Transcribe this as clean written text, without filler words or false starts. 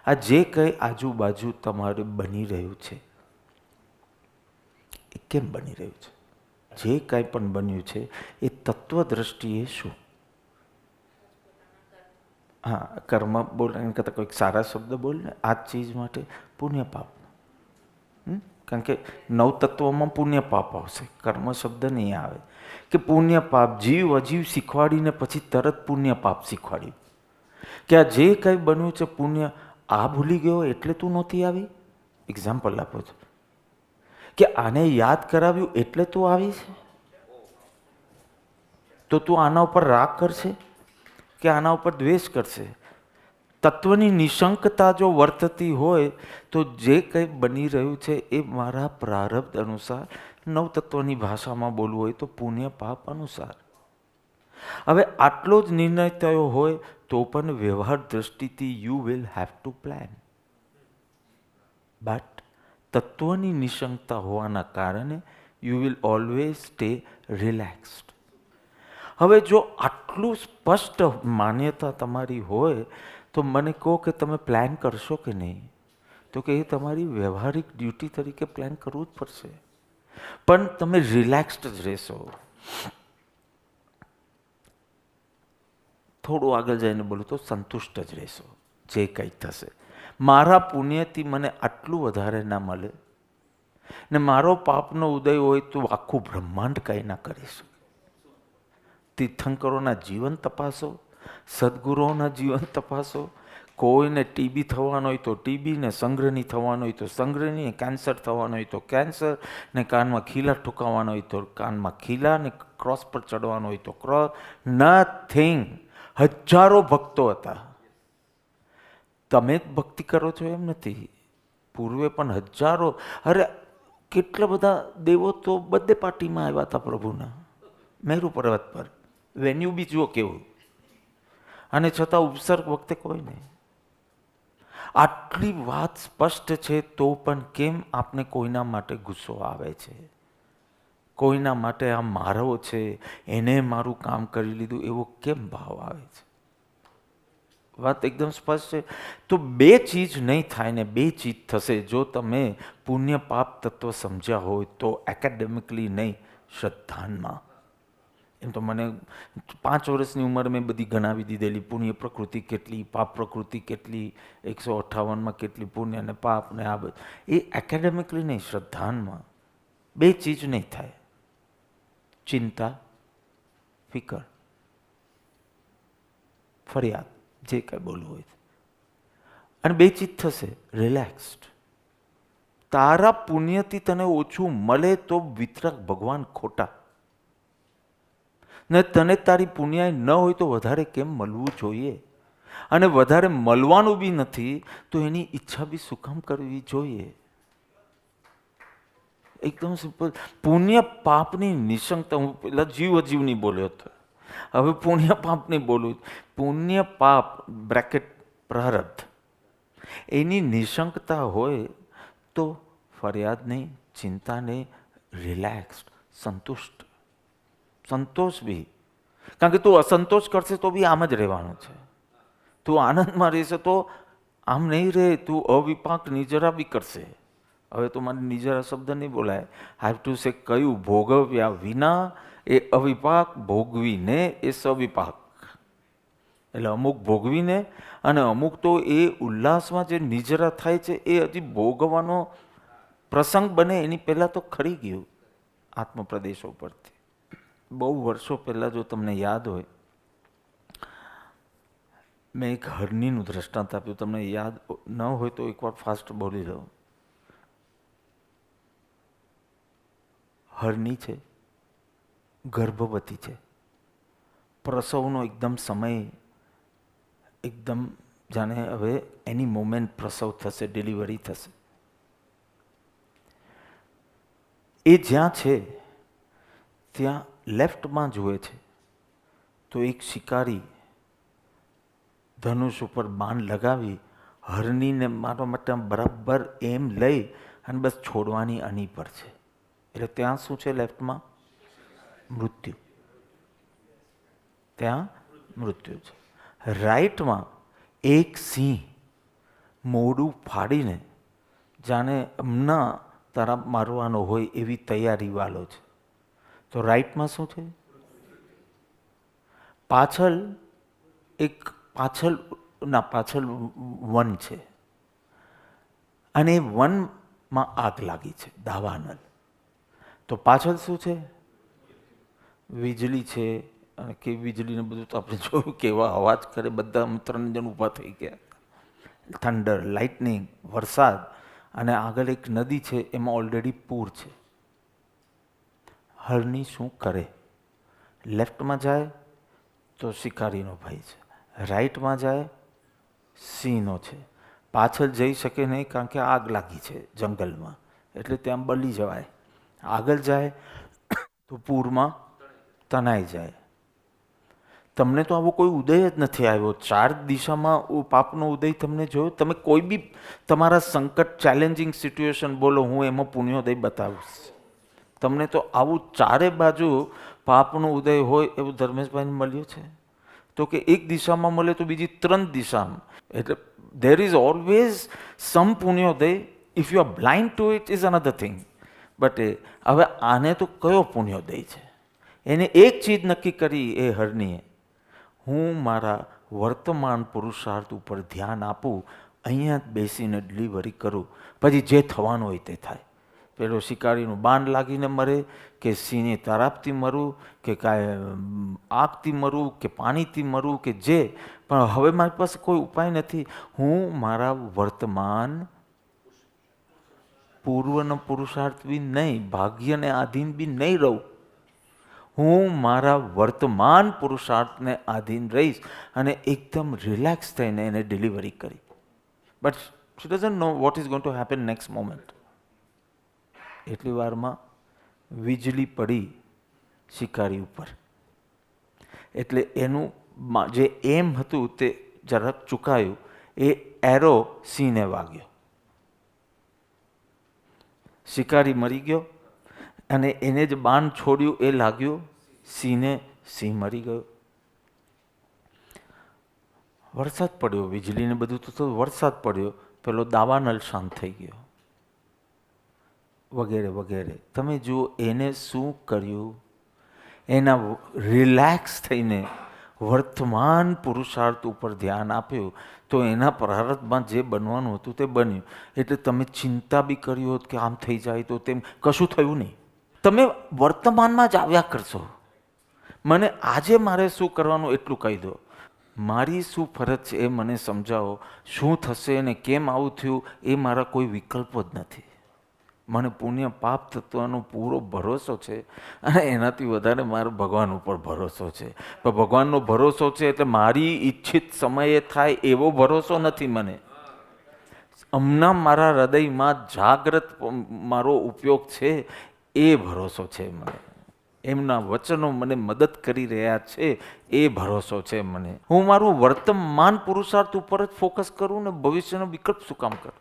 આ જે કંઈ આજુબાજુ તમારે બની રહ્યું છે એ કેમ બની રહ્યું છે? જે કંઈ પણ બન્યું છે એ તત્વ દ્રષ્ટિએ શું? હા, કર્મ બોલ એના કરતાં કોઈક સારા શબ્દ બોલ ને આ જ ચીજ માટે. પુણ્ય પાપ. કારણ કે નવ તત્વોમાં પુણ્ય પાપ આવશે, કર્મ શબ્દ નહીં આવે. કે પુણ્ય પાપ, જીવ અજીવ શીખવાડીને પછી તરત પુણ્ય પાપ શીખવાડ્યું કે આ જે કંઈ બન્યું છે પુણ્ય, આ ભૂલી ગયો એટલે તું નહોતી આવી. એક્ઝામ્પલ આપો છો કે આને યાદ કરાવ્યું એટલે તું આવી છે, તો તું આના ઉપર રાગ કરશે કે આના ઉપર દ્વેષ કરશે? તત્વની નિશંકતા જો વર્તતી હોય તો જે કંઈ બની રહ્યું છે એ મારા પ્રારબ્ધ અનુસાર, નવ તત્વની ભાષામાં બોલવું હોય તો પુણ્ય પાપ અનુસાર. હવે આટલો જ નિર્ણય થયો હોય તો પણ વ્યવહાર દ્રષ્ટિથી you will have to plan. But તત્વની નિશંકતા હોવાના કારણે you will always stay relaxed. હવે જો આટલું સ્પષ્ટ માન્યતા તમારી હોય તો મને કહો કે તમે પ્લાન કરશો કે નહીં? તો કે એ તમારી વ્યવહારિક ડ્યુટી તરીકે પ્લાન કરવું જ પડશે, પણ તમે રિલેક્સ્ડ જ રહેશો. થોડું આગળ જઈને બોલું તો સંતુષ્ટ જ રહેશો. જે કંઈ થશે, મારા પુણ્યથી મને આટલું વધારે ના મળે ને મારો પાપનો ઉદય હોય તો આખું બ્રહ્માંડ કંઈ ના કરીશું. તીર્થંકરોના જીવન તપાસો, સદગુરુઓના જીવન તપાસો. કોઈને ટીબી થવાનો હોય તો ટીબી, ને સંગ્રહની થવાનો હોય તો સંગ્રહની, કેન્સર થવાનો હોય તો કેન્સર, ને કાનમાં ખીલા ઠુકાવવાનો હોય તો કાનમાં ખીલા, ને ક્રોસ પર ચડવાનો હોય તો ક્રોસ. નથિંગ. હજારો ભક્તો હતા. તમે જ ભક્તિ કરો છો એમ નથી, પૂર્વે પણ હજારો. અરે કેટલા બધા દેવો તો બર્થડે પાર્ટીમાં આવ્યા હતા પ્રભુના, મેરુ પર્વત પર. વેન્યુ બી જુઓ કેવું, અને છતાં ઉપસર્ગ વખતે કોઈ નહીં. આટલી વાત સ્પષ્ટ છે તો પણ કેમ આપને કોઈના માટે ગુસ્સો આવે છે? કોઈના માટે આ મારો છે, એને મારું કામ કરી લીધું, એવો કેમ ભાવ આવે છે? વાત એકદમ સ્પષ્ટ છે. તો બે ચીજ નહીં થાય ને બે ચીજ થશે. જો તમે પુણ્ય પાપ તત્વ સમજ્યા હોય તો એકેડેમિકલી નહીં, શ્રદ્ધાનમાં. એમ તો મને 5 વર્ષની ઉંમર મેં બધી ગણાવી દીધેલી, પુણ્ય પ્રકૃતિ કેટલી, પાપ પ્રકૃતિ કેટલી, 158માં કેટલી પુણ્ય અને પાપ ને આ બધું. એ એકેડેમિકલી નહીં, શ્રદ્ધાનમાં. બે ચીજ નહીં થાય, ચિંતા, ફિકર, ફરિયાદ, જે કંઈ બોલવું હોય. અને બે ચીજ થશે, રિલેક્સ્ડ. તારા પુણ્યથી તને ઓછું મળે તો વિતરક ભગવાન ખોટા, ને તને તારી પુણ્યાય ન હોય તો વધારે કેમ મળવું જોઈએ? અને વધારે મળવાનું બી નથી તો એની ઈચ્છા બી શું કામ કરવી જોઈએ? એકદમ સિમ્પલ. પુણ્ય પાપની નિશંકતા. હું પેલા જીવ અજીવની બોલ્યો હતો, હવે પુણ્ય પાપની બોલું. પુણ્ય પાપ બ્રેકેટ પ્રારબ્ધ, એની નિશંકતા હોય તો ફરિયાદ નહીં, ચિંતા નહીં, રિલેક્સ્ડ, સંતુષ્ટ. સંતોષ બી, કારણ કે તું અસંતોષ કરશે તો બી આમ જ રહેવાનું છે. તું આનંદમાં રહેશે તો આમ નહીં રહે, તું અવિપાક નિજરા બી કરશે. હવે તો મારે નિજરા શબ્દ નહીં બોલાય, હેવ ટુ સે કયું ભોગવ્યા વિના એ અવિપાક, ભોગવીને એ સવિપાક. એટલે અમુક ભોગવીને, અને અમુક તો એ ઉલ્લાસમાં જે નિજરા થાય છે એ હજી ભોગવાનો પ્રસંગ બને એની પહેલાં તો ખરી ગયું આત્મપ્રદેશો પરથી. બહુ વર્ષો પહેલાં જો તમને યાદ હોય, મેં એક હરણીનું દ્રષ્ટાંત આપ્યું. તમને યાદ ન હોય તો એકવાર ફાસ્ટ બોલી દઉં. હરણી છે, ગર્ભવતી છે, પ્રસવનો એકદમ સમય, એકદમ જાણે હવે એની મોમેન્ટ પ્રસવ થશે, ડિલિવરી થશે. એ જ્યાં છે ત્યાં લેફ્ટમાં જુએ છે તો એક શિકારી ધનુષ ઉપર બાણ લગાવી હરણીને મારવા માટે બરાબર એમ લઈ અને બસ છોડવાની અણી પર છે. એટલે ત્યાં શું છે? લેફ્ટમાં મૃત્યુ, ત્યાં મૃત્યુ છે. રાઈટમાં એક સિંહ મોઢું ફાડીને જાણે હમણાં તારા મારવાનો હોય એવી તૈયારી વાળો છે. તો રાઈટમાં શું છે? પાછળ વન છે અને વનમાં આગ લાગી છે, દાવાનળ. તો પાછળ શું છે? વીજળી છે. અને કે વીજળીને બધું તો આપણે જોયું કેવા અવાજ કરે, બધા 3 જણ ઊભા થઈ ગયા. થંડર, લાઇટનિંગ, વરસાદ, અને આગળ એક નદી છે, એમાં ઓલરેડી પૂર છે. હરણી શું કરે? લેફ્ટમાં જાય તો શિકારીનો ભાઈ છે, રાઈટમાં જાય સિંહનો છે. પાછળ જઈ શકે નહીં કારણ કે આગ લાગી છે જંગલમાં, એટલે ત્યાં બળી જવાય. આગળ જાય તો પૂરમાં તણાઈ જાય. તમને તો આવો કોઈ ઉદય જ નથી આવ્યો. 4 દિશામાં પાપનો ઉદય તમને જોયો? તમે કોઈ બી તમારા સંકટ, ચેલેન્જિંગ સિચ્યુએશન બોલો, હું એમાં પુણ્યોદય બતાવીશ તમને. તો આવું 4 બાજુ પાપનો ઉદય હોય એવું ધર્મેશભાઈને મળ્યું છે? તો કે એક દિશામાં મળે તો બીજી 3 દિશામાં. એટલે there is always some પુણ્યોદય. If you are blind to it is another thing. But હવે આને તો કયો પુણ્યોદય છે? એને એક ચીજ નક્કી કરી એ હરણીએ, હું મારા વર્તમાન પુરુષાર્થ ઉપર ધ્યાન આપું, અહીંયા જ બેસીને ડિલિવરી કરું, પછી જે થવાનું હોય તે થાય. પેલો શિકારીનું બાણ લાગીને મરે, કે સિંહની તરાપથી મરું, કે કાંઈ આગથી મરું, કે પાણીથી મરું, કે જે પણ હવે મારી પાસે કોઈ ઉપાય નથી. હું મારા વર્તમાન પૂર્વનો પુરુષાર્થ બી નહીં, ભાગ્યને આધીન બી નહીં રહું. હું મારા વર્તમાન પુરુષાર્થને આધીન રહીશ અને એકદમ રિલેક્સ થઈને એને ડિલિવરી કરી. But she doesn't know what is going to happen next moment. એટલી વારમાં વીજળી પડી શિકારી ઉપર. એટલે એનું જે એમ હતું તે જરાક ચૂકાયું. એ એરો સિંહને વાગ્યો. શિકારી મરી ગયો અને એને જ બાણ છોડ્યું એ લાગ્યું સિંહને. સિંહ મરી ગયો. વરસાદ પડ્યો, વીજળીને બધું તો વરસાદ પડ્યો, પેલો દાવાનળ શાંત થઈ ગયો, વગેરે વગેરે. તમે જુઓ એને શું કર્યું? એના રિલેક્સ થઈને વર્તમાન પુરુષાર્થ ઉપર ધ્યાન આપ્યું તો એના પ્રારબ્ધમાં જે બનવાનું હતું તે બન્યું. એટલે તમે ચિંતા બી કરી હોત કે આમ થઈ જાય તો તેમ, કશું થયું નહીં. તમે વર્તમાનમાં જ આવ્યા કરશો. મને આજે મારે શું કરવાનું એટલું કહી દો. મારી શું ફરજ છે એ મને સમજાવો. શું થશે અને કેમ આવું થયું એ મારા કોઈ વિકલ્પો જ નથી. મને પુણ્ય પાપ તત્વનો પૂરો ભરોસો છે અને એનાથી વધારે મારો ભગવાન ઉપર ભરોસો છે. પણ ભગવાનનો ભરોસો છે એટલે મારી ઈચ્છિત સમયે થાય એવો ભરોસો નથી મને. હમણાં મારા હૃદયમાં જાગ્રત મારો ઉપયોગ છે એ ભરોસો છે મને. એમના વચનો મને મદદ કરી રહ્યા છે એ ભરોસો છે મને. હું મારું વર્તમાન પુરુષાર્થ ઉપર જ ફોકસ કરું ને ભવિષ્યનો વિકલ્પ શું કામ કરું?